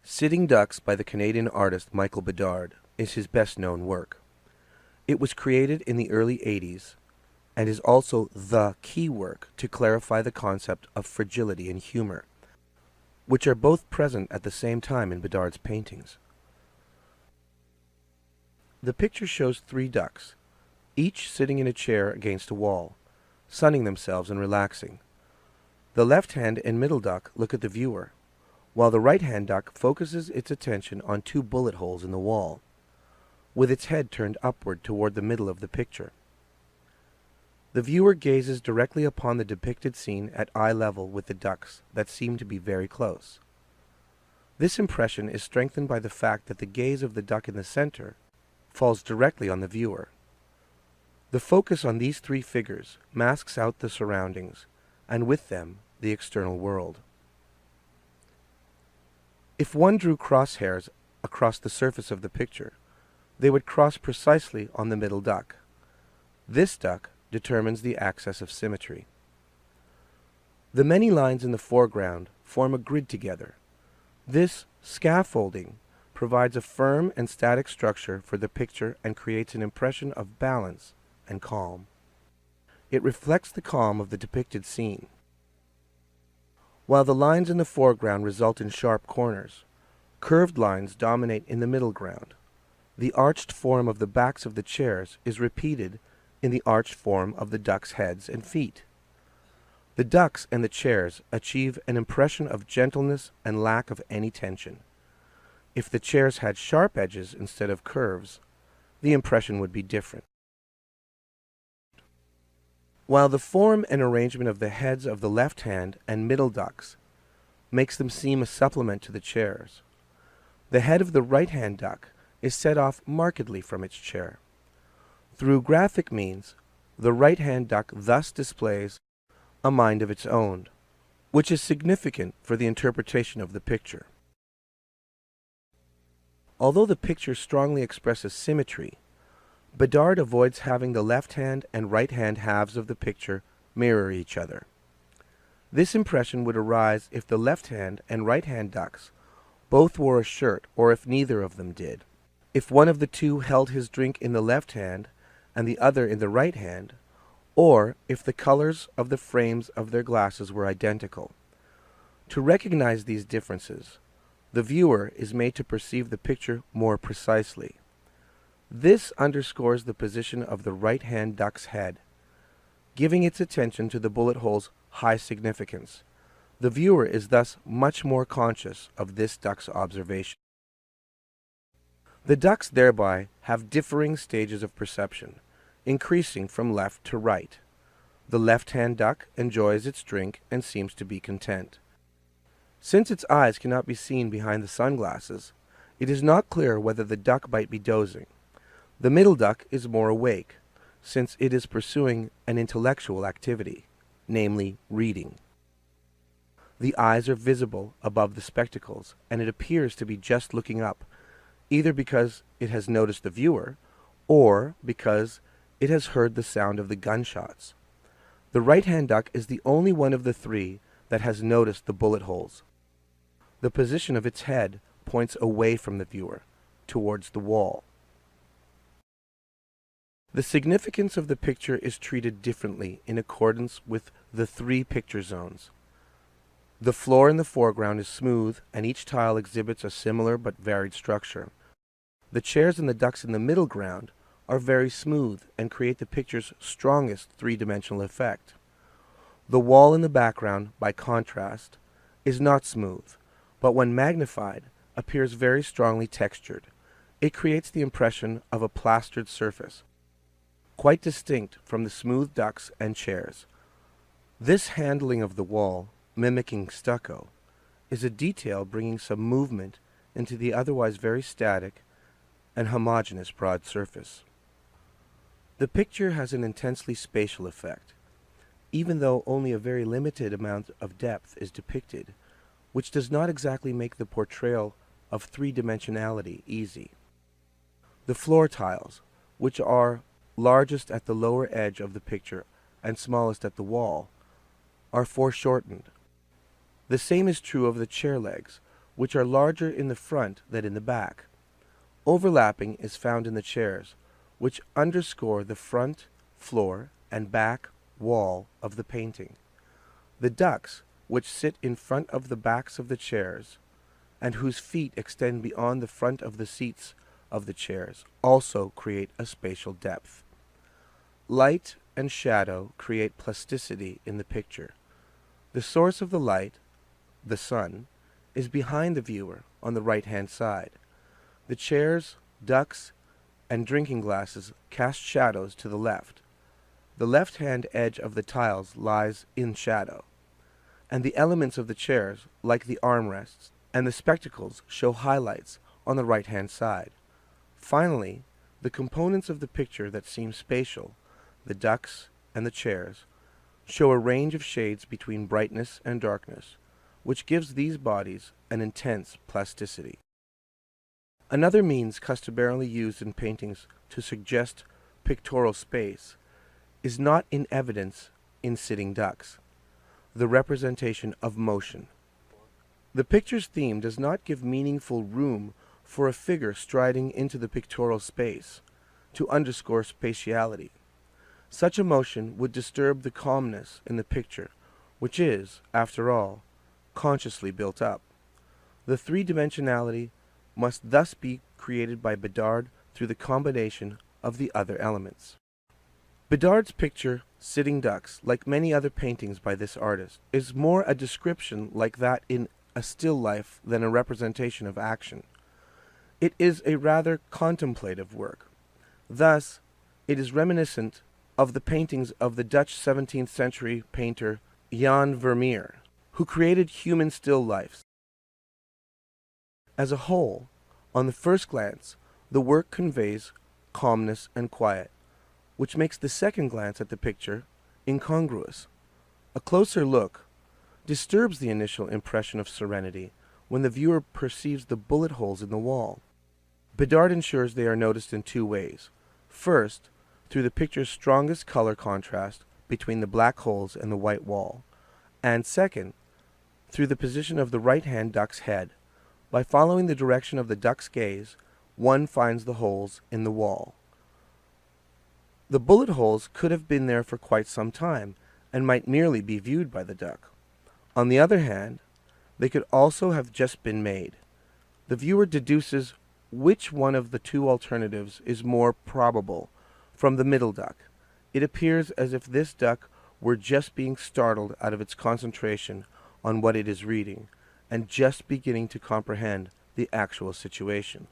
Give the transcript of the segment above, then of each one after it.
Sitting Ducks by the Canadian artist Michael Bedard is his best-known work. It was created in the early 80s and is also the key work to clarify the concept of fragility and humor, which are both present at the same time in Bedard's paintings. The picture shows three ducks, each sitting in a chair against a wall, sunning themselves and relaxing. The left-hand and middle duck look at the viewer, while the right-hand duck focuses its attention on two bullet holes in the wall, with its head turned upward toward the middle of the picture. The viewer gazes directly upon the depicted scene at eye level with the ducks that seem to be very close. This impression is strengthened by the fact that the gaze of the duck in the center falls directly on the viewer. The focus on these three figures masks out the surroundings, and with them, the external world. If one drew crosshairs across the surface of the picture, they would cross precisely on the middle duck. This duck determines the axis of symmetry. The many lines in the foreground form a grid together. This scaffolding provides a firm and static structure for the picture and creates an impression of balance and calm. It reflects the calm of the depicted scene. While the lines in the foreground result in sharp corners, curved lines dominate in the middle ground. The arched form of the backs of the chairs is repeated in the arched form of the ducks' heads and feet. The ducks and the chairs achieve an impression of gentleness and lack of any tension. If the chairs had sharp edges instead of curves, the impression would be different. While the form and arrangement of the heads of the left-hand and middle ducks makes them seem a supplement to the chairs, the head of the right-hand duck is set off markedly from its chair. Through graphic means, the right-hand duck thus displays a mind of its own, which is significant for the interpretation of the picture. Although the picture strongly expresses symmetry, Bedard avoids having the left-hand and right-hand halves of the picture mirror each other. This impression would arise if the left-hand and right-hand ducks both wore a shirt, or if neither of them did. If one of the two held his drink in the left hand and the other in the right hand, or if the colors of the frames of their glasses were identical. To recognize these differences, the viewer is made to perceive the picture more precisely. This underscores the position of the right-hand duck's head, giving its attention to the bullet hole's high significance. The viewer is thus much more conscious of this duck's observation. The ducks thereby have differing stages of perception, increasing from left to right. The left-hand duck enjoys its drink and seems to be content. Since its eyes cannot be seen behind the sunglasses, it is not clear whether the duck might be dozing. The middle duck is more awake, since it is pursuing an intellectual activity, namely reading. The eyes are visible above the spectacles, and it appears to be just looking up, either because it has noticed the viewer, or because it has heard the sound of the gunshots. The right-hand duck is the only one of the three that has noticed the bullet holes. The position of its head points away from the viewer, towards the wall. The significance of the picture is treated differently in accordance with the three picture zones. The floor in the foreground is smooth, and each tile exhibits a similar but varied structure. The chairs and the ducks in the middle ground are very smooth and create the picture's strongest three-dimensional effect. The wall in the background, by contrast, is not smooth, but when magnified, appears very strongly textured. It creates the impression of a plastered surface, quite distinct from the smooth ducks and chairs. This handling of the wall, mimicking stucco, is a detail bringing some movement into the otherwise very static and homogeneous broad surface. The picture has an intensely spatial effect, even though only a very limited amount of depth is depicted, which does not exactly make the portrayal of three-dimensionality easy. The floor tiles, which are largest at the lower edge of the picture and smallest at the wall, are foreshortened. The same is true of the chair legs, which are larger in the front than in the back. Overlapping is found in the chairs, which underscore the front, floor, and back wall of the painting. The ducks, which sit in front of the backs of the chairs, and whose feet extend beyond the front of the seats of the chairs, also create a spatial depth. Light and shadow create plasticity in the picture. The source of the light, the sun, is behind the viewer on the right-hand side. The chairs, ducks, and drinking glasses cast shadows to the left. The left-hand edge of the tiles lies in shadow, and the elements of the chairs, like the armrests and the spectacles, show highlights on the right-hand side. Finally, the components of the picture that seem spatial, the ducks and the chairs, show a range of shades between brightness and darkness, which gives these bodies an intense plasticity. Another means customarily used in paintings to suggest pictorial space is not in evidence in sitting ducks: the representation of motion. The picture's theme does not give meaningful room for a figure striding into the pictorial space to underscore spatiality. Such a motion would disturb the calmness in the picture, which is, after all, consciously built up. The three-dimensionality must thus be created by Bedard through the combination of the other elements. Bedard's picture, Sitting Ducks, like many other paintings by this artist, is more a description like that in a still life than a representation of action. It is a rather contemplative work. Thus, it is reminiscent of the paintings of the Dutch 17th century painter Jan Vermeer, who created human still lifes. As a whole, on the first glance, the work conveys calmness and quiet, which makes the second glance at the picture incongruous. A closer look disturbs the initial impression of serenity when the viewer perceives the bullet holes in the wall. Bedard ensures they are noticed in two ways. First, through the picture's strongest color contrast between the black holes and the white wall, and second, through the position of the right-hand duck's head. By following the direction of the duck's gaze, one finds the holes in the wall. The bullet holes could have been there for quite some time, and might merely be viewed by the duck. On the other hand, they could also have just been made. The viewer deduces which one of the two alternatives is more probable from the middle duck. It appears as if this duck were just being startled out of its concentration on what it is reading, and just beginning to comprehend the actual situation.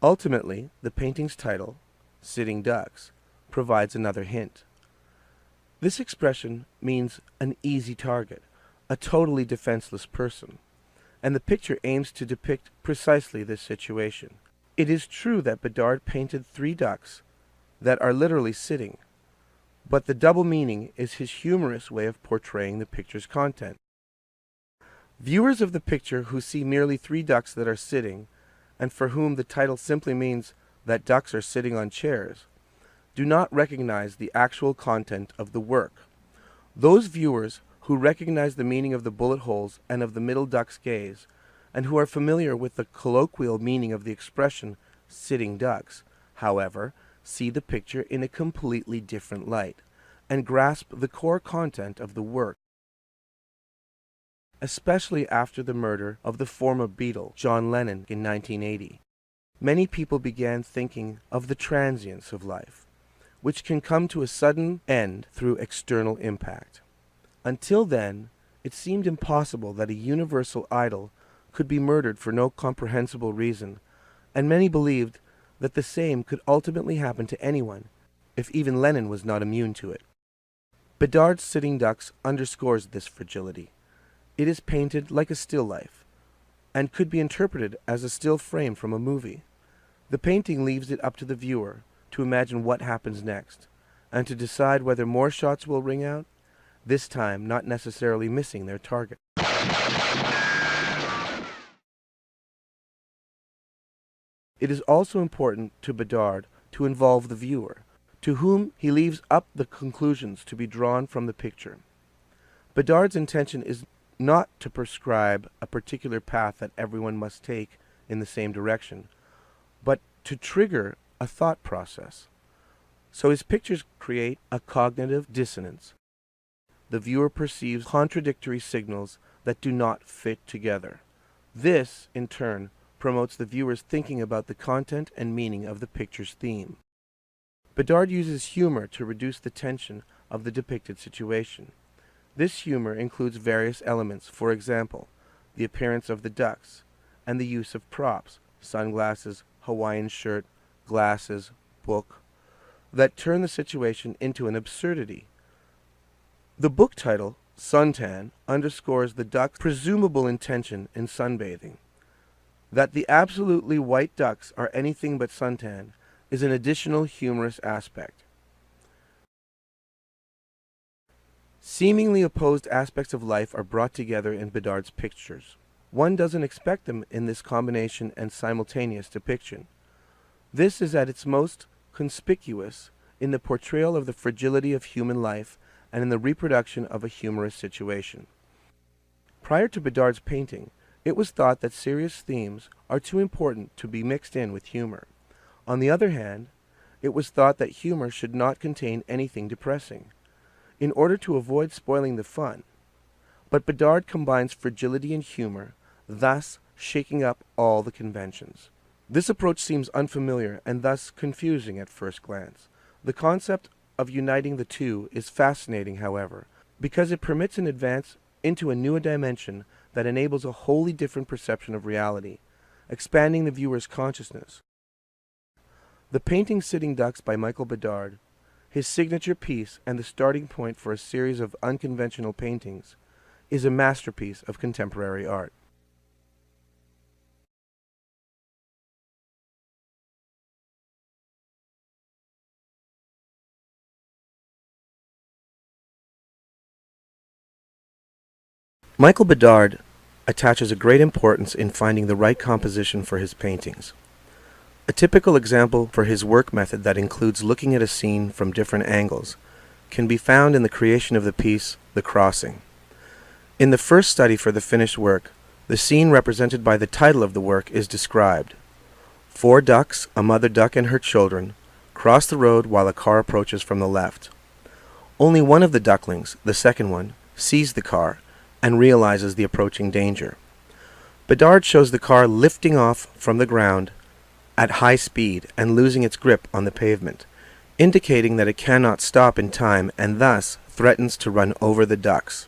Ultimately, the painting's title, Sitting Ducks, provides another hint. This expression means an easy target, a totally defenseless person, and the picture aims to depict precisely this situation. It is true that Bedard painted 3 ducks that are literally sitting, but the double meaning is his humorous way of portraying the picture's content. Viewers of the picture who see merely 3 ducks that are sitting, and for whom the title simply means that ducks are sitting on chairs, do not recognize the actual content of the work. Those viewers who recognize the meaning of the bullet holes and of the middle duck's gaze, and who are familiar with the colloquial meaning of the expression sitting ducks, however, see the picture in a completely different light, and grasp the core content of the work. Especially after the murder of the former Beatle, John Lennon, in 1980. Many people began thinking of the transience of life, which can come to a sudden end through external impact. Until then, it seemed impossible that a universal idol could be murdered for no comprehensible reason, and many believed that the same could ultimately happen to anyone, if even Lennon was not immune to it. Bedard's Sitting Ducks underscores this fragility. It is painted like a still life, and could be interpreted as a still frame from a movie. The painting leaves it up to the viewer to imagine what happens next, and to decide whether more shots will ring out, this time not necessarily missing their target. It is also important to Bedard to involve the viewer, to whom he leaves up the conclusions to be drawn from the picture. Bedard's intention is not to prescribe a particular path that everyone must take in the same direction, but to trigger a thought process. So his pictures create a cognitive dissonance. The viewer perceives contradictory signals that do not fit together. This, in turn, promotes the viewer's thinking about the content and meaning of the picture's theme. Bedard uses humor to reduce the tension of the depicted situation. This humor includes various elements, for example, the appearance of the ducks, and the use of props, sunglasses, Hawaiian shirt, glasses, book, that turn the situation into an absurdity. The book title, Suntan, underscores the duck's presumable intention in sunbathing. That the absolutely white ducks are anything but suntan is an additional humorous aspect. Seemingly opposed aspects of life are brought together in Bedard's pictures. One doesn't expect them in this combination and simultaneous depiction. This is at its most conspicuous in the portrayal of the fragility of human life and in the reproduction of a humorous situation. Prior to Bedard's painting, it was thought that serious themes are too important to be mixed in with humor. On the other hand, it was thought that humor should not contain anything depressing, in order to avoid spoiling the fun. But Bedard combines fragility and humor, thus shaking up all the conventions. This approach seems unfamiliar and thus confusing at first glance. The concept of uniting the two is fascinating, however, because it permits an advance into a new dimension that enables a wholly different perception of reality, expanding the viewer's consciousness. The painting Sitting Ducks by Michael Bedard, his signature piece and the starting point for a series of unconventional paintings, is a masterpiece of contemporary art. Michael Bedard attaches a great importance in finding the right composition for his paintings. A typical example for his work method that includes looking at a scene from different angles can be found in the creation of the piece, The Crossing. In the first study for the finished work, the scene represented by the title of the work is described. 4 ducks, a mother duck and her children, cross the road while a car approaches from the left. Only one of the ducklings, the second one, sees the car and realizes the approaching danger. Bedard shows the car lifting off from the ground at high speed and losing its grip on the pavement, indicating that it cannot stop in time and thus threatens to run over the ducks.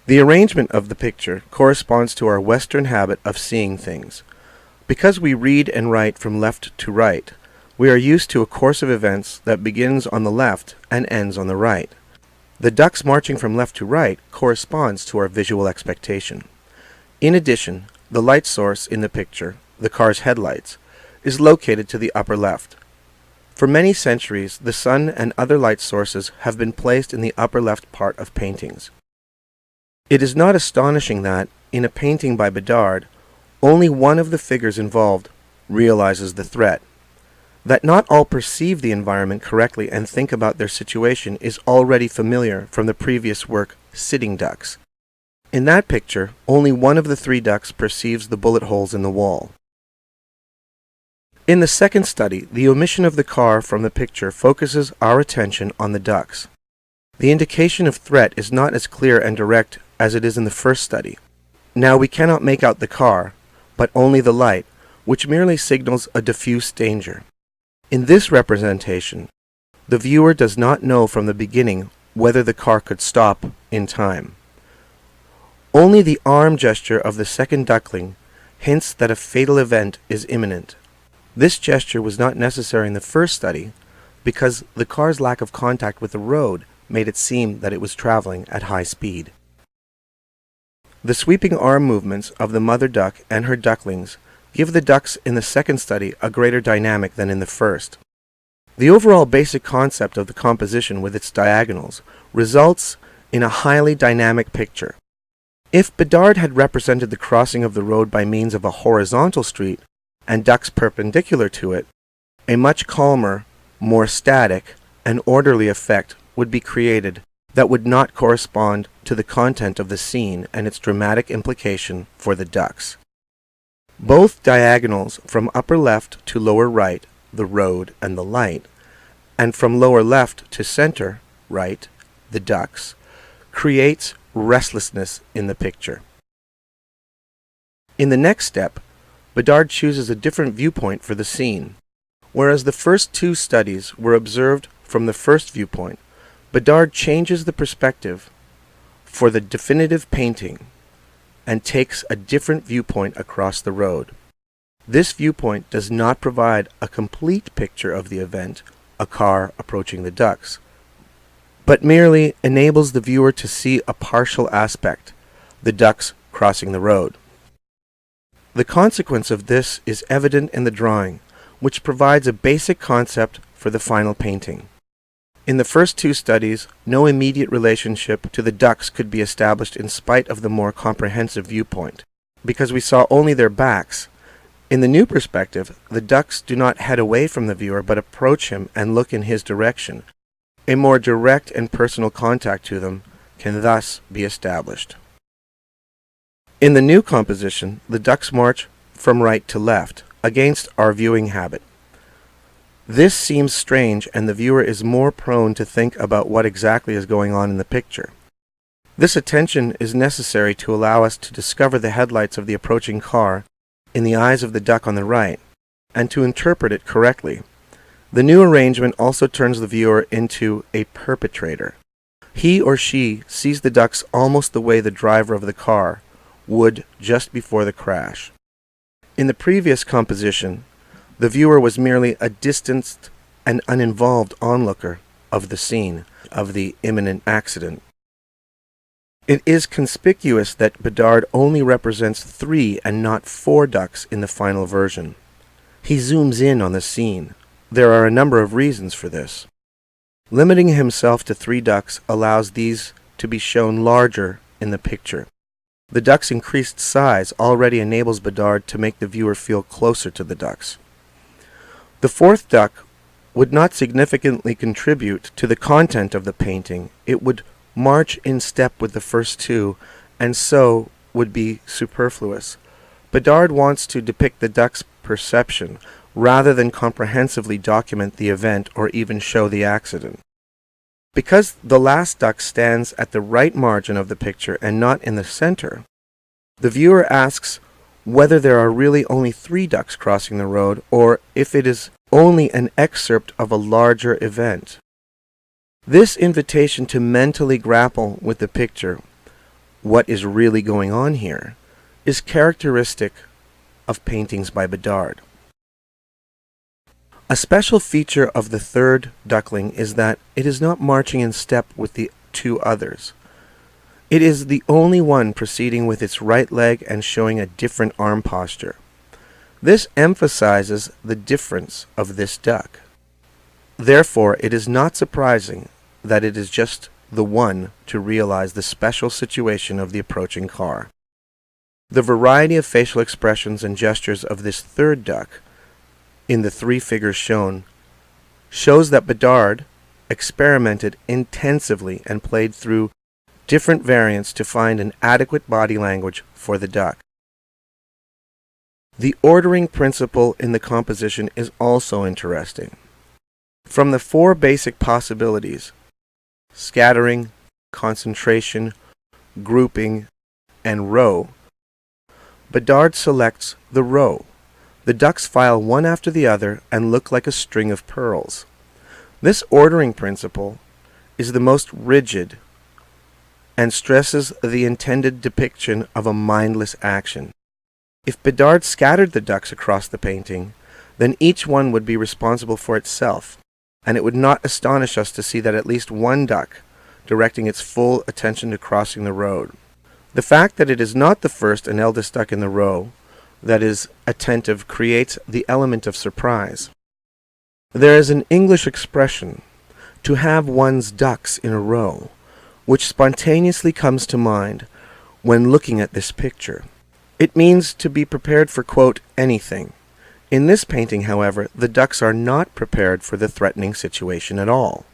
The arrangement of the picture corresponds to our Western habit of seeing things. Because we read and write from left to right, we are used to a course of events that begins on the left and ends on the right. The ducks marching from left to right corresponds to our visual expectation. In addition, the light source in the picture, the car's headlights, is located to the upper left. For many centuries, the sun and other light sources have been placed in the upper left part of paintings. It is not astonishing that, in a painting by Bedard, only one of the figures involved realizes the threat. That not all perceive the environment correctly and think about their situation is already familiar from the previous work, Sitting Ducks. In that picture, only one of the 3 ducks perceives the bullet holes in the wall. In the second study, the omission of the car from the picture focuses our attention on the ducks. The indication of threat is not as clear and direct as it is in the first study. Now we cannot make out the car, but only the light, which merely signals a diffuse danger. In this representation, the viewer does not know from the beginning whether the car could stop in time. Only the arm gesture of the second duckling hints that a fatal event is imminent. This gesture was not necessary in the first study because the car's lack of contact with the road made it seem that it was traveling at high speed. The sweeping arm movements of the mother duck and her ducklings give the ducks in the second study a greater dynamic than in the first. The overall basic concept of the composition with its diagonals results in a highly dynamic picture. If Bedard had represented the crossing of the road by means of a horizontal street and ducks perpendicular to it, a much calmer, more static, and orderly effect would be created that would not correspond to the content of the scene and its dramatic implication for the ducks. Both diagonals from upper left to lower right, the road and the light, and from lower left to center right, the ducks, creates restlessness in the picture. In the next step, Bedard chooses a different viewpoint for the scene. Whereas the first two studies were observed from the first viewpoint, Bedard changes the perspective for the definitive painting and takes a different viewpoint across the road. This viewpoint does not provide a complete picture of the event, a car approaching the ducks, but merely enables the viewer to see a partial aspect, the ducks crossing the road. The consequence of this is evident in the drawing, which provides a basic concept for the final painting. In the first two studies, no immediate relationship to the ducks could be established in spite of the more comprehensive viewpoint, because we saw only their backs. In the new perspective, the ducks do not head away from the viewer but approach him and look in his direction. A more direct and personal contact to them can thus be established. In the new composition, the ducks march from right to left, against our viewing habit. This seems strange, and the viewer is more prone to think about what exactly is going on in the picture. This attention is necessary to allow us to discover the headlights of the approaching car in the eyes of the duck on the right, and to interpret it correctly. The new arrangement also turns the viewer into a perpetrator. He or she sees the ducks almost the way the driver of the car would just before the crash. In the previous composition, the viewer was merely a distanced and uninvolved onlooker of the scene of the imminent accident. It is conspicuous that Bedard only represents 3 and not 4 ducks in the final version. He zooms in on the scene. There are a number of reasons for this. Limiting himself to 3 ducks allows these to be shown larger in the picture. The duck's increased size already enables Bedard to make the viewer feel closer to the ducks. The 4th duck would not significantly contribute to the content of the painting. It would march in step with the first 2, and so would be superfluous. Bedard wants to depict the duck's perception rather than comprehensively document the event or even show the accident. Because the last duck stands at the right margin of the picture and not in the center, the viewer asks whether there are really only 3 ducks crossing the road or if it is only an excerpt of a larger event. This invitation to mentally grapple with the picture, what is really going on here, is characteristic of paintings by Bedard. A special feature of the 3rd duckling is that it is not marching in step with the 2 others. It is the only one proceeding with its right leg and showing a different arm posture. This emphasizes the difference of this duck. Therefore, it is not surprising that it is just the one to realize the special situation of the approaching car. The variety of facial expressions and gestures of this 3rd duck in the 3 figures shown shows that Bedard experimented intensively and played through different variants to find an adequate body language for the duck. The ordering principle in the composition is also interesting. From the 4 basic possibilities, scattering, concentration, grouping, and row, Bedard selects the row. The ducks file one after the other and look like a string of pearls. This ordering principle is the most rigid and stresses the intended depiction of a mindless action. If Bedard scattered the ducks across the painting, then each one would be responsible for itself, and it would not astonish us to see that at least one duck directing its full attention to crossing the road. The fact that it is not the first and eldest duck in the row that is attentive creates the element of surprise. There is an English expression, to have one's ducks in a row, which spontaneously comes to mind when looking at this picture. It means to be prepared for, quote, anything. In this painting, however, the ducks are not prepared for the threatening situation at all.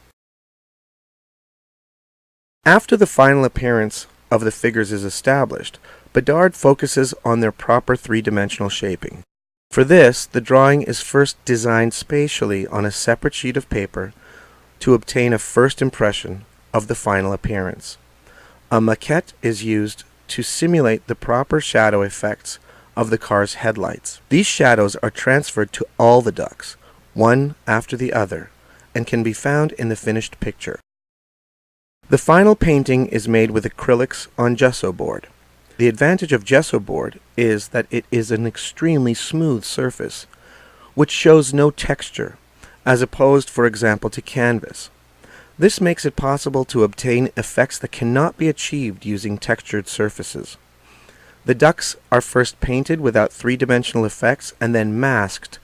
After the final appearance of the figures is established, Bedard focuses on their proper three-dimensional shaping. For this, the drawing is first designed spatially on a separate sheet of paper to obtain a first impression of the final appearance. A maquette is used to simulate the proper shadow effects of the car's headlights. These shadows are transferred to all the ducks, one after the other, and can be found in the finished picture. The final painting is made with acrylics on gesso board. The advantage of gesso board is that it is an extremely smooth surface, which shows no texture, as opposed, for example, to canvas. This makes it possible to obtain effects that cannot be achieved using textured surfaces. The ducks are first painted without three-dimensional effects and then masked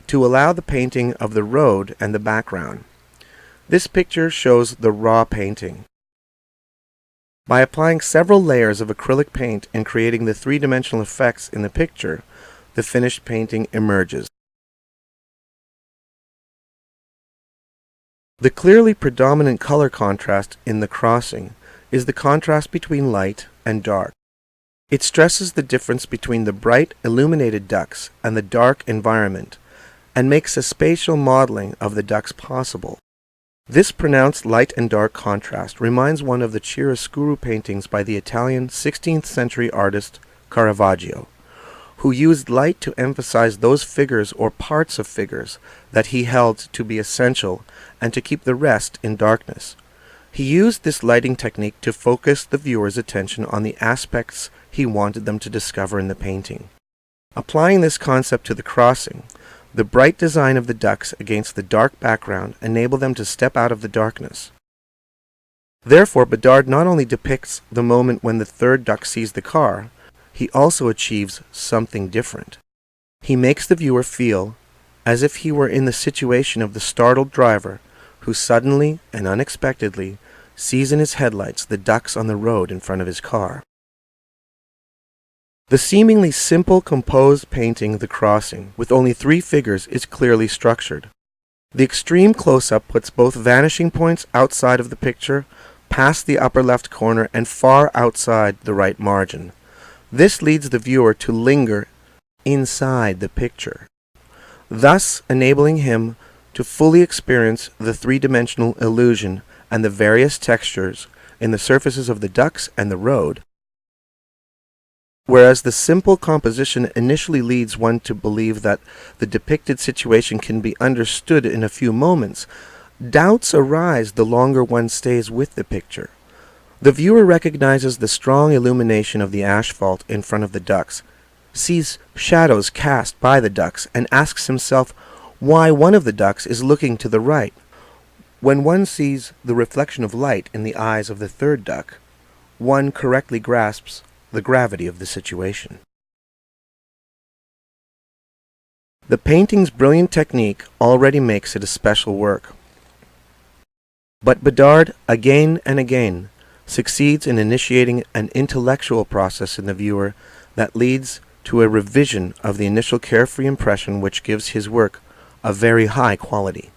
to allow the painting of the road and the background. This picture shows the raw painting. By applying several layers of acrylic paint and creating the three-dimensional effects in the picture, the finished painting emerges. The clearly predominant color contrast in The Crossing is the contrast between light and dark. It stresses the difference between the bright, illuminated ducks and the dark environment, and makes a spatial modeling of the ducks possible. This pronounced light and dark contrast reminds one of the chiaroscuro paintings by the Italian 16th century artist Caravaggio, who used light to emphasize those figures or parts of figures that he held to be essential and to keep the rest in darkness. He used this lighting technique to focus the viewer's attention on the aspects he wanted them to discover in the painting. Applying this concept to The Crossing, the bright design of the ducks against the dark background enable them to step out of the darkness. Therefore, Bedard not only depicts the moment when the third duck sees the car, he also achieves something different. He makes the viewer feel as if he were in the situation of the startled driver who suddenly and unexpectedly sees in his headlights the ducks on the road in front of his car. The seemingly simple composed painting The Crossing, with only 3 figures, is clearly structured. The extreme close-up puts both vanishing points outside of the picture, past the upper left corner, and far outside the right margin. This leads the viewer to linger inside the picture, thus enabling him to fully experience the three-dimensional illusion and the various textures in the surfaces of the ducks and the road. Whereas the simple composition initially leads one to believe that the depicted situation can be understood in a few moments, doubts arise the longer one stays with the picture. The viewer recognizes the strong illumination of the asphalt in front of the ducks, sees shadows cast by the ducks, and asks himself why one of the ducks is looking to the right. When one sees the reflection of light in the eyes of the third duck, one correctly grasps the gravity of the situation. The painting's brilliant technique already makes it a special work. But Bedard, again and again, succeeds in initiating an intellectual process in the viewer that leads to a revision of the initial carefree impression, which gives his work a very high quality.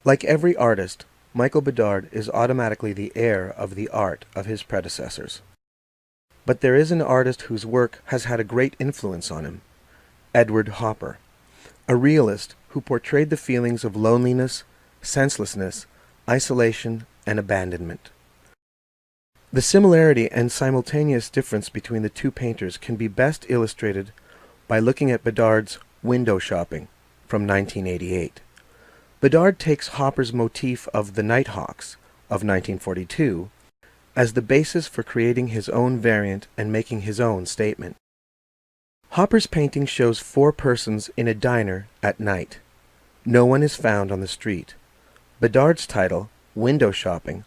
Like every artist, Michael Bedard is automatically the heir of the art of his predecessors. But there is an artist whose work has had a great influence on him, Edward Hopper, a realist who portrayed the feelings of loneliness, senselessness, isolation, and abandonment. The similarity and simultaneous difference between the two painters can be best illustrated by looking at Bedard's Window Shopping from 1988. Bedard takes Hopper's motif of the Nighthawks of 1942 as the basis for creating his own variant and making his own statement. Hopper's painting shows 4 persons in a diner at night. No one is found on the street. Bedard's title, Window Shopping,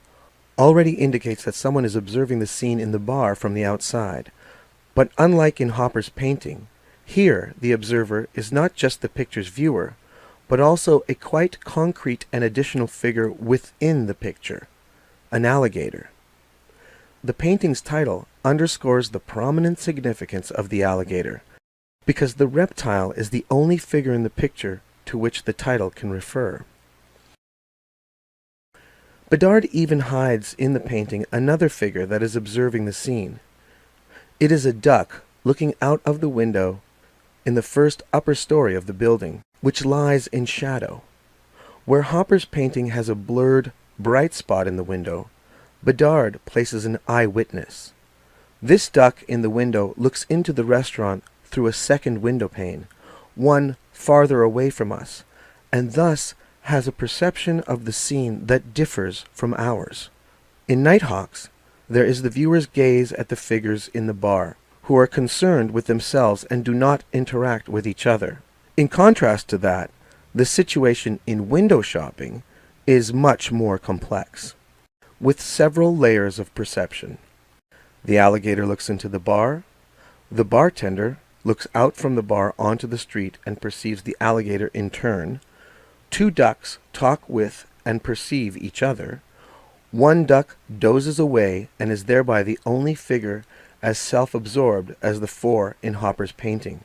already indicates that someone is observing the scene in the bar from the outside. But unlike in Hopper's painting, here the observer is not just the picture's viewer, but also a quite concrete and additional figure within the picture, an alligator. The painting's title underscores the prominent significance of the alligator, because the reptile is the only figure in the picture to which the title can refer. Bedard even hides in the painting another figure that is observing the scene. It is a duck looking out of the window in the first upper story of the building, which lies in shadow. Where Hopper's painting has a blurred, bright spot in the window, Bedard places an eyewitness. This duck in the window looks into the restaurant through a second window pane, one farther away from us, and thus has a perception of the scene that differs from ours. In Nighthawks, there is the viewer's gaze at the figures in the bar, who are concerned with themselves and do not interact with each other. In contrast to that, the situation in window shopping is much more complex, with several layers of perception. The alligator looks into the bar. The bartender looks out from the bar onto the street and perceives the alligator in turn. Two ducks talk with and perceive each other. One duck dozes away and is thereby the only figure as self-absorbed as the four in Hopper's painting.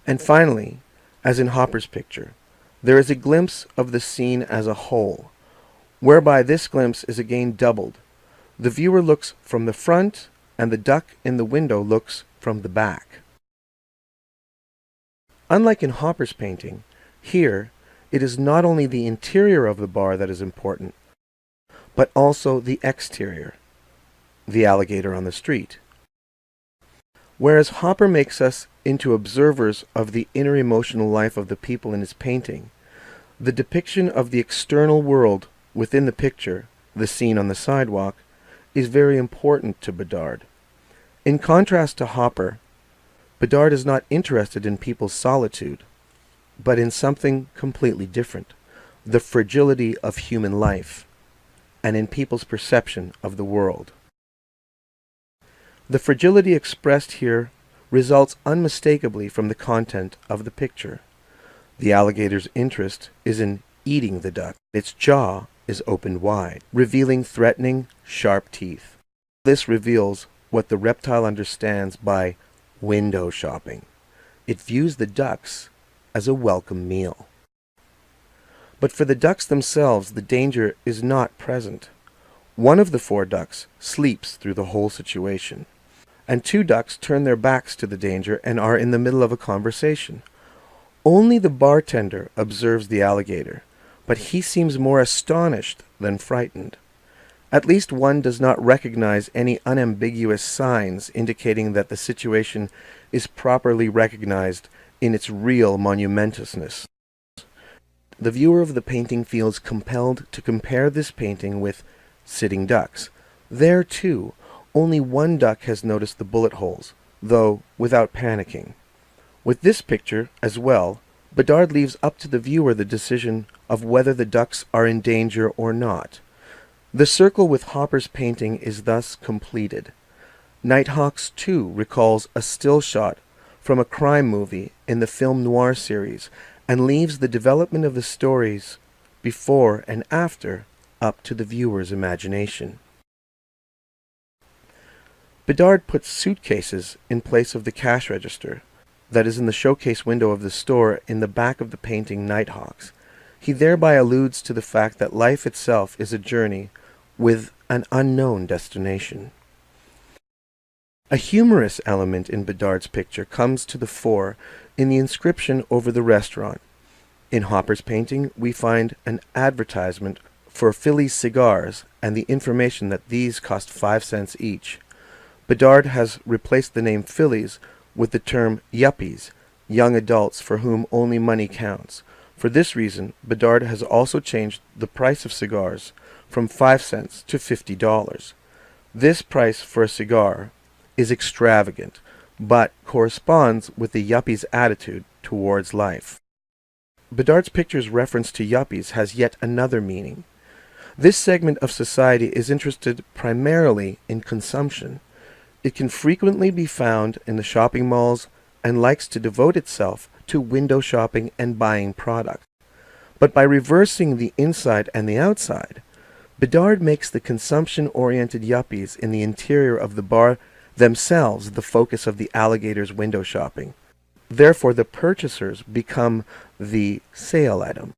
And finally, as in Hopper's picture, there is a glimpse of the scene as a whole, whereby this glimpse is again doubled. The viewer looks from the front, and the duck in the window looks from the back. Unlike in Hopper's painting, here it is not only the interior of the bar that is important, but also the exterior, the alligator on the street. Whereas Hopper makes us into observers of the inner emotional life of the people in his painting, the depiction of the external world within the picture, the scene on the sidewalk, is very important to Bedard. In contrast to Hopper, Bedard is not interested in people's solitude, but in something completely different, the fragility of human life, and in people's perception of the world. The fragility expressed here results unmistakably from the content of the picture. The alligator's interest is in eating the duck. Its jaw is opened wide, revealing threatening, sharp teeth. This reveals what the reptile understands by window shopping. It views the ducks as a welcome meal. But for the ducks themselves, the danger is not present. One of the four ducks sleeps through the whole situation, and two ducks turn their backs to the danger and are in the middle of a conversation. Only the bartender observes the alligator, but he seems more astonished than frightened. At least one does not recognize any unambiguous signs indicating that the situation is properly recognized in its real monumentousness. The viewer of the painting feels compelled to compare this painting with Sitting Ducks. There, too, only one duck has noticed the bullet holes, though without panicking. With this picture, as well, Bedard leaves up to the viewer the decision of whether the ducks are in danger or not. The circle with Hopper's painting is thus completed. Nighthawks, too, recalls a still shot from a crime movie in the film noir series and leaves the development of the stories before and after up to the viewer's imagination. Bedard puts suitcases in place of the cash register that is in the showcase window of the store in the back of the painting Nighthawks. He thereby alludes to the fact that life itself is a journey with an unknown destination. A humorous element in Bedard's picture comes to the fore in the inscription over the restaurant. In Hopper's painting, we find an advertisement for Philly's cigars and the information that these cost 5 cents each. Bedard has replaced the name Phillies with the term yuppies, young adults for whom only money counts. For this reason, Bedard has also changed the price of cigars from 5 cents to $50. This price for a cigar is extravagant, but corresponds with the yuppie's attitude towards life. Bedard's picture's reference to yuppies has yet another meaning. This segment of society is interested primarily in consumption. It can frequently be found in the shopping malls and likes to devote itself to window shopping and buying products. But by reversing the inside and the outside, Bedard makes the consumption-oriented yuppies in the interior of the bar themselves the focus of the alligator's window shopping. Therefore, the purchasers become the sale item.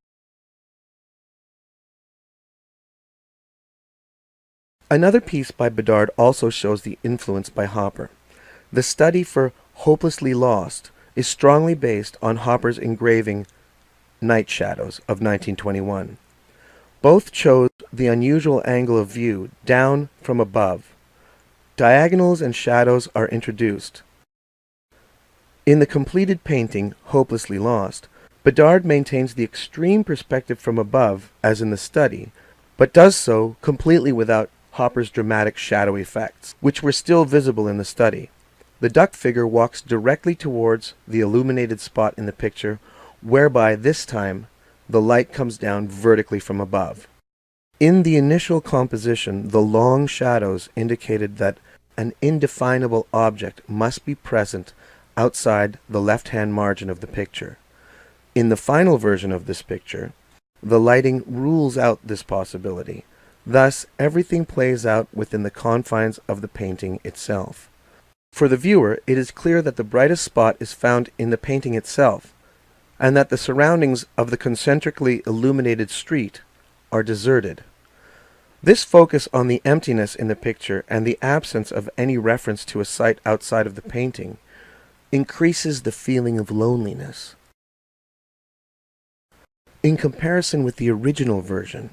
Another piece by Bedard also shows the influence by Hopper. The study for Hopelessly Lost is strongly based on Hopper's engraving Night Shadows of 1921. Both chose the unusual angle of view down from above. Diagonals and shadows are introduced. In the completed painting, Hopelessly Lost, Bedard maintains the extreme perspective from above, as in the study, but does so completely without Hopper's dramatic shadow effects, which were still visible in the study. The duck figure walks directly towards the illuminated spot in the picture, whereby this time the light comes down vertically from above. In the initial composition, the long shadows indicated that an indefinable object must be present outside the left-hand margin of the picture. In the final version of this picture, the lighting rules out this possibility. Thus, everything plays out within the confines of the painting itself. For the viewer, it is clear that the brightest spot is found in the painting itself, and that the surroundings of the concentrically illuminated street are deserted. This focus on the emptiness in the picture and the absence of any reference to a site outside of the painting increases the feeling of loneliness. In comparison with the original version,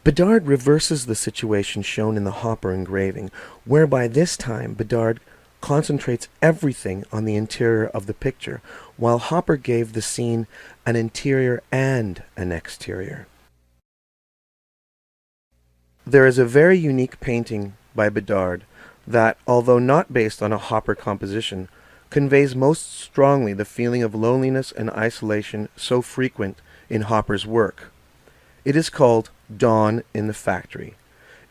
Bedard reverses the situation shown in the Hopper engraving, whereby this time Bedard concentrates everything on the interior of the picture, while Hopper gave the scene an interior and an exterior. There is a very unique painting by Bedard that, although not based on a Hopper composition, conveys most strongly the feeling of loneliness and isolation so frequent in Hopper's work. It is called Dawn in the Factory.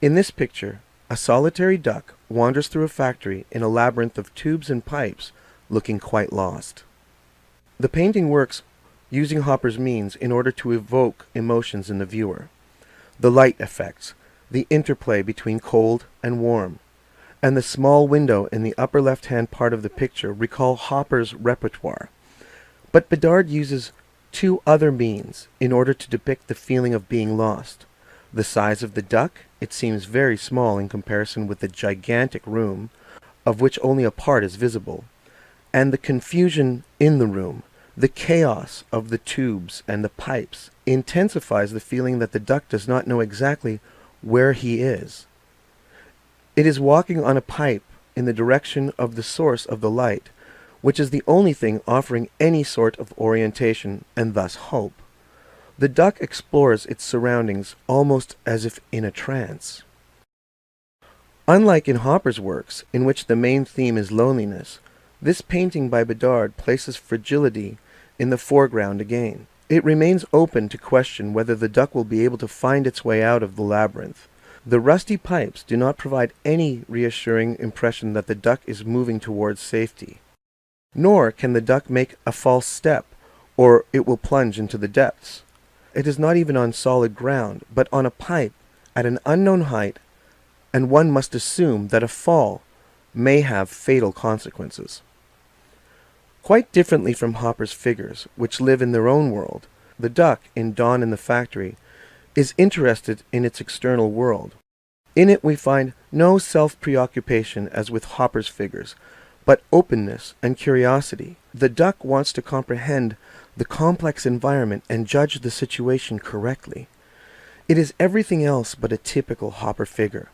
In this picture, a solitary duck wanders through a factory in a labyrinth of tubes and pipes, looking quite lost. The painting works using Hopper's means in order to evoke emotions in the viewer. The light effects, the interplay between cold and warm, and the small window in the upper left-hand part of the picture recall Hopper's repertoire. But Bedard uses two other means in order to depict the feeling of being lost. The size of the duck, it seems very small in comparison with the gigantic room, of which only a part is visible, and the confusion in the room, the chaos of the tubes and the pipes, intensifies the feeling that the duck does not know exactly where he is. It is walking on a pipe in the direction of the source of the light, which is the only thing offering any sort of orientation and thus hope. The duck explores its surroundings almost as if in a trance. Unlike in Hopper's works, in which the main theme is loneliness, this painting by Bedard places fragility in the foreground again. It remains open to question whether the duck will be able to find its way out of the labyrinth. The rusty pipes do not provide any reassuring impression that the duck is moving towards safety. Nor can the duck make a false step, or it will plunge into the depths. It is not even on solid ground, but on a pipe at an unknown height, and one must assume that a fall may have fatal consequences. Quite differently from Hopper's figures, which live in their own world, the duck in Dawn in the Factory is interested in its external world. In it we find no self-preoccupation as with Hopper's figures, but openness and curiosity. The duck wants to comprehend the complex environment and judge the situation correctly. It is everything else but a typical Hopper figure.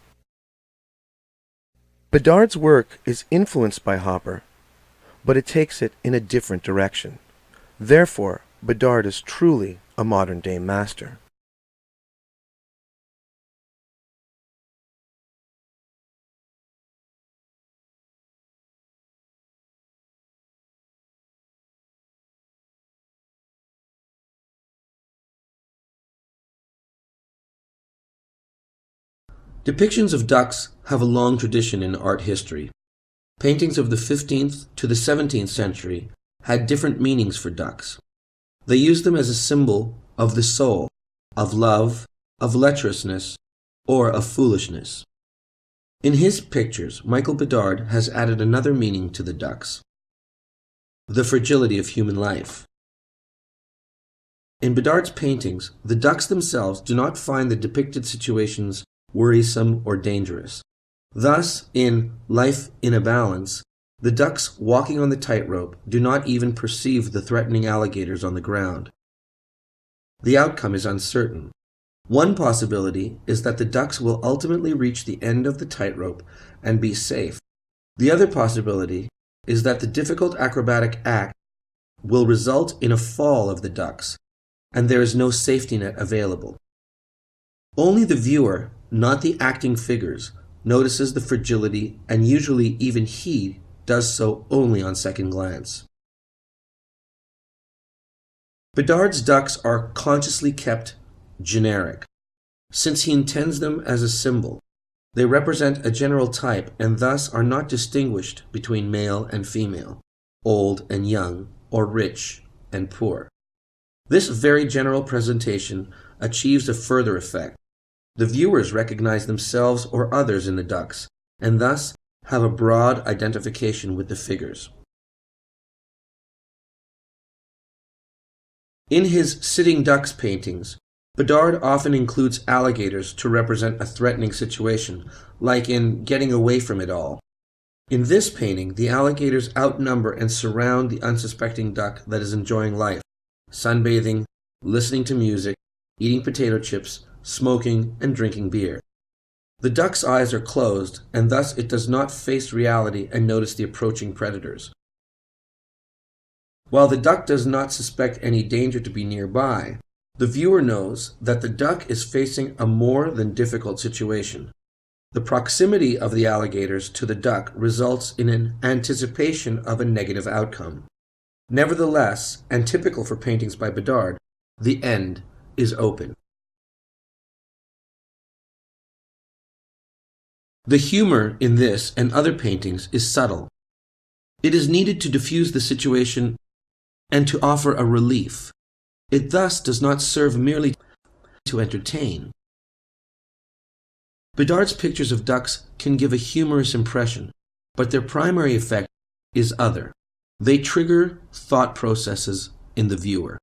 Bedard's work is influenced by Hopper, but it takes it in a different direction. Therefore, Bedard is truly a modern-day master. Depictions of ducks have a long tradition in art history. Paintings of the 15th to the 17th century had different meanings for ducks. They used them as a symbol of the soul, of love, of lecherousness, or of foolishness. In his pictures, Michael Bedard has added another meaning to the ducks: the fragility of human life. In Bedard's paintings, the ducks themselves do not find the depicted situations worrisome or dangerous. Thus, in Life in a Balance, the ducks walking on the tightrope do not even perceive the threatening alligators on the ground. The outcome is uncertain. One possibility is that the ducks will ultimately reach the end of the tightrope and be safe. The other possibility is that the difficult acrobatic act will result in a fall of the ducks, and there is no safety net available. Only the viewer, not the acting figures, notices the fragility, and usually even he does so only on second glance. Bedard's ducks are consciously kept generic, since he intends them as a symbol. They represent a general type and thus are not distinguished between male and female, old and young, or rich and poor. This very general presentation achieves a further effect. The viewers recognize themselves or others in the ducks, and thus have a broad identification with the figures. In his sitting ducks paintings, Bedard often includes alligators to represent a threatening situation, like in Getting Away from It All. In this painting, the alligators outnumber and surround the unsuspecting duck that is enjoying life, sunbathing, listening to music, eating potato chips, smoking, and drinking beer. The duck's eyes are closed, and thus it does not face reality and notice the approaching predators. While the duck does not suspect any danger to be nearby, the viewer knows that the duck is facing a more than difficult situation. The proximity of the alligators to the duck results in an anticipation of a negative outcome. Nevertheless, and typical for paintings by Bedard, the end is open. The humor in this and other paintings is subtle. It is needed to diffuse the situation and to offer a relief. It thus does not serve merely to entertain. Bedard's pictures of ducks can give a humorous impression, but their primary effect is other. They trigger thought processes in the viewer.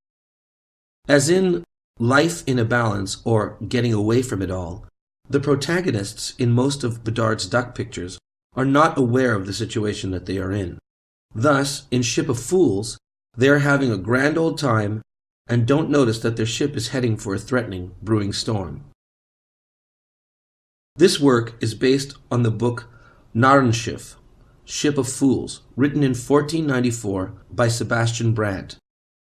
As in Life in a Balance or Getting Away from It All, the protagonists in most of Bedard's duck pictures are not aware of the situation that they are in. Thus, in Ship of Fools, they are having a grand old time and don't notice that their ship is heading for a threatening, brewing storm. This work is based on the book Narrenschiff, Ship of Fools, written in 1494 by Sebastian Brandt.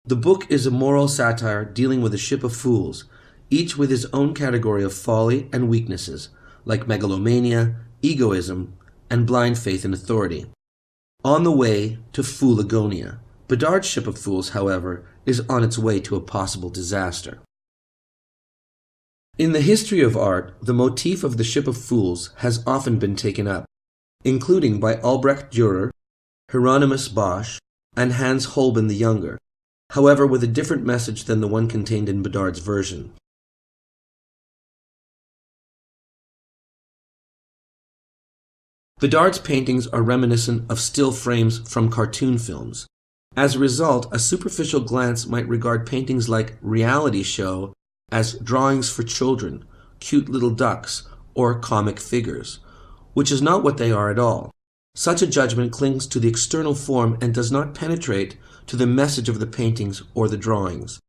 The book is a moral satire dealing with a ship of fools, each with his own category of folly and weaknesses, like megalomania, egoism, and blind faith in authority. On the way to Foolagonia, Bedard's Ship of Fools, however, is on its way to a possible disaster. In the history of art, the motif of the Ship of Fools has often been taken up, including by Albrecht Dürer, Hieronymus Bosch, and Hans Holbein the Younger, however with a different message than the one contained in Bedard's version. Bedard's paintings are reminiscent of still frames from cartoon films. As a result, a superficial glance might regard paintings like Reality Show as drawings for children, cute little ducks, or comic figures, which is not what they are at all. Such a judgment clings to the external form and does not penetrate to the message of the paintings or the drawings.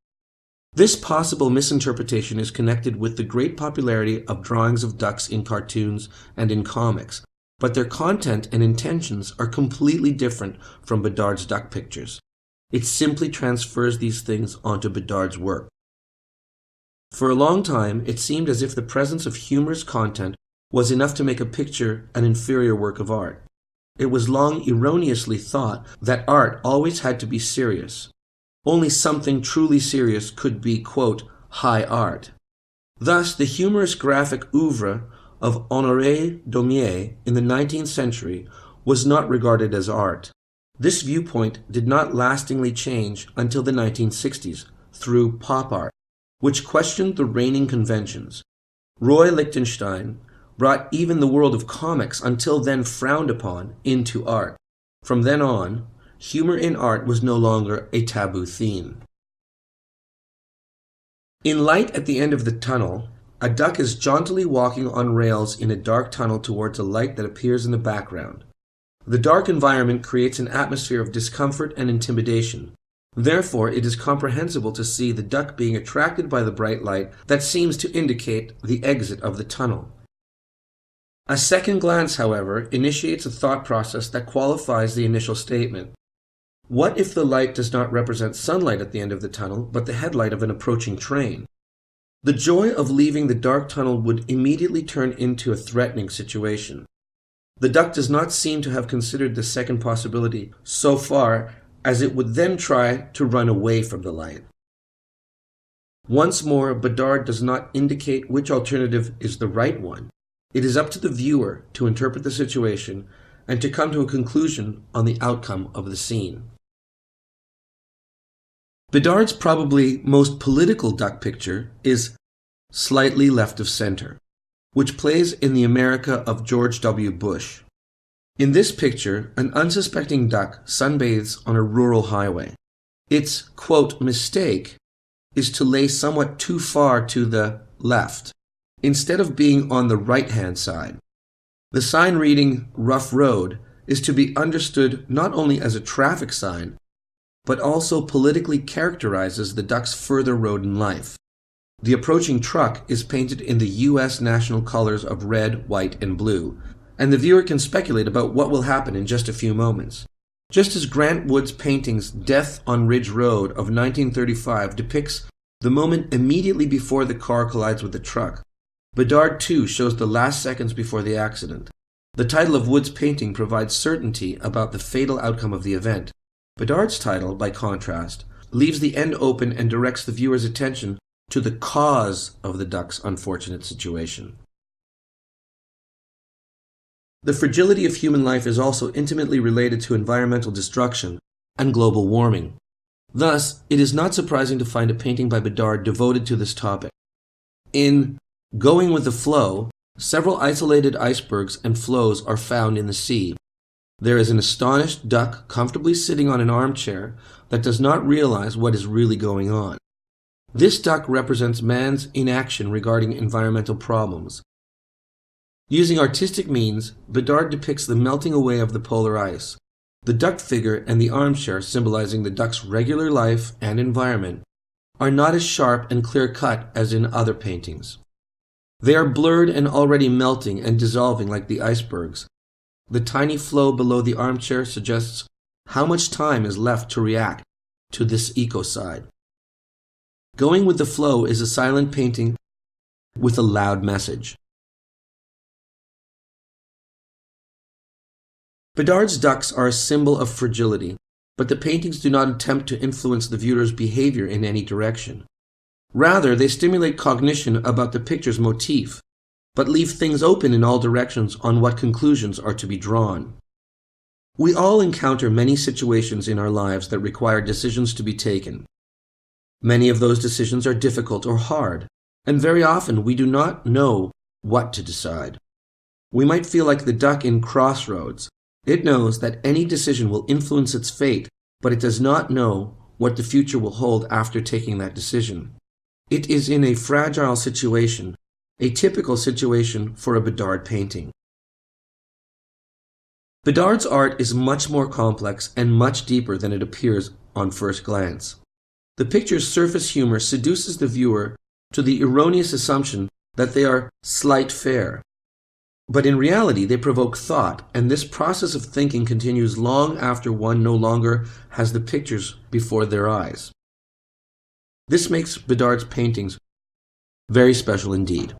This possible misinterpretation is connected with the great popularity of drawings of ducks in cartoons and in comics, but their content and intentions are completely different from Bedard's duck pictures. It simply transfers these things onto Bedard's work. For a long time, it seemed as if the presence of humorous content was enough to make a picture an inferior work of art. It was long erroneously thought that art always had to be serious. Only something truly serious could be, quote, high art. Thus, the humorous graphic oeuvre of Honoré Daumier in the 19th century was not regarded as art. This viewpoint did not lastingly change until the 1960s through pop art, which questioned the reigning conventions. Roy Lichtenstein brought even the world of comics, until then frowned upon, into art. From then on, humor in art was no longer a taboo theme. In Light at the End of the Tunnel, a duck is jauntily walking on rails in a dark tunnel towards a light that appears in the background. The dark environment creates an atmosphere of discomfort and intimidation. Therefore, it is comprehensible to see the duck being attracted by the bright light that seems to indicate the exit of the tunnel. A second glance, however, initiates a thought process that qualifies the initial statement. What if the light does not represent sunlight at the end of the tunnel, but the headlight of an approaching train? The joy of leaving the dark tunnel would immediately turn into a threatening situation. The duck does not seem to have considered the second possibility so far, as it would then try to run away from the light. Once more, Bedard does not indicate which alternative is the right one. It is up to the viewer to interpret the situation and to come to a conclusion on the outcome of the scene. Bedard's probably most political duck picture is Slightly Left of Center, which plays in the America of George W. Bush. In this picture, an unsuspecting duck sunbathes on a rural highway. Its, quote, mistake is to lay somewhat too far to the left, instead of being on the right-hand side. The sign reading Rough Road is to be understood not only as a traffic sign, but also politically characterizes the duck's further road in life. The approaching truck is painted in the U.S. national colors of red, white, and blue, and the viewer can speculate about what will happen in just a few moments. Just as Grant Wood's painting's Death on Ridge Road of 1935 depicts the moment immediately before the car collides with the truck, Bedard too shows the last seconds before the accident. The title of Wood's painting provides certainty about the fatal outcome of the event. Bedard's title, by contrast, leaves the end open and directs the viewer's attention to the cause of the duck's unfortunate situation. The fragility of human life is also intimately related to environmental destruction and global warming. Thus, it is not surprising to find a painting by Bedard devoted to this topic. In Going with the Flow, several isolated icebergs and floes are found in the sea. There is an astonished duck comfortably sitting on an armchair that does not realize what is really going on. This duck represents man's inaction regarding environmental problems. Using artistic means, Bedard depicts the melting away of the polar ice. The duck figure and the armchair, symbolizing the duck's regular life and environment, are not as sharp and clear-cut as in other paintings. They are blurred and already melting and dissolving like the icebergs. The tiny floe below the armchair suggests how much time is left to react to this ecocide. Going with the Flow is a silent painting with a loud message. Bedard's ducks are a symbol of fragility, but the paintings do not attempt to influence the viewer's behavior in any direction. Rather, they stimulate cognition about the picture's motif, but leave things open in all directions on what conclusions are to be drawn. We all encounter many situations in our lives that require decisions to be taken. Many of those decisions are difficult or hard, and very often we do not know what to decide. We might feel like the duck in Crossroads. It knows that any decision will influence its fate, but it does not know what the future will hold after taking that decision. It is in a fragile situation, a typical situation for a Bedard painting. Bedard's art is much more complex and much deeper than it appears on first glance. The picture's surface humor seduces the viewer to the erroneous assumption that they are slight fare. But in reality, they provoke thought, and this process of thinking continues long after one no longer has the pictures before their eyes. This makes Bedard's paintings very special indeed.